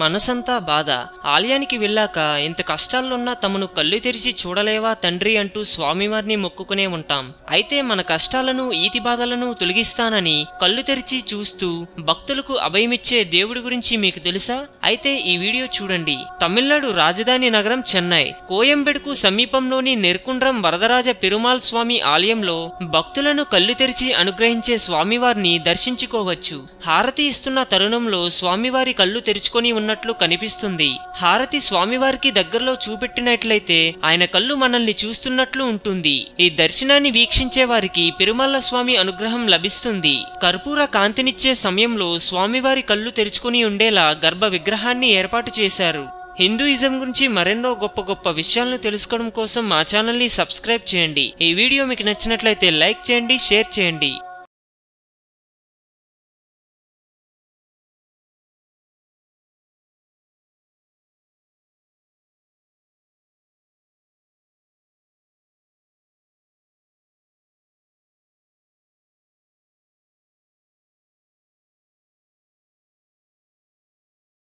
మనసంతా బాధ. ఆలయానికి వెళ్ళాక ఇంత కష్టాల్లోన్నా తమను కళ్ళు తెరిచి చూడలేవా తండ్రి అంటూ స్వామివారిని మొక్కుకునే ఉంటాం. అయితే మన కష్టాలను ఈతి బాధలను తొలగిస్తానని కళ్ళు తెరిచి చూస్తూ భక్తులకు అభయమిచ్చే దేవుడి గురించి మీకు తెలుసా? అయితే ఈ వీడియో చూడండి. తమిళనాడు రాజధాని నగరం చెన్నై, కోయంబేడుకు సమీపంలోని నెర్కుండ్రం వరదరాజ పెరుమాళ్ స్వామి ఆలయంలో భక్తులను కళ్ళు తెరిచి అనుగ్రహించే స్వామివారిని దర్శించుకోవచ్చు. హారతి ఇస్తున్న తరుణంలో స్వామివారి కళ్ళు తెరుచుకొని ఉన్నట్లు కనిపిస్తుంది. హారతి స్వామివారికి దగ్గరలో చూపెట్టినట్లయితే ఆయన కళ్ళు మనల్ని చూస్తున్నట్లు ఉంటుంది. ఈ దర్శనాన్ని వీక్షించే వారికి పెరుమాళ్ల స్వామి అనుగ్రహం లభిస్తుంది. కర్పూర కాంతినిచ్చే సమయంలో స్వామివారి కళ్ళు తెరుచుకొని ఉండేలా గర్భ విగ్రహాన్ని ఏర్పాటు చేశారు. హిందూయిజం గురించి మరెన్నో గొప్ప గొప్ప విషయాలను తెలుసుకోవడం కోసం మా ఛానల్ని సబ్స్క్రైబ్ చేయండి. ఈ వీడియో మీకు నచ్చినట్లయితే లైక్ చేయండి, షేర్ చేయండి.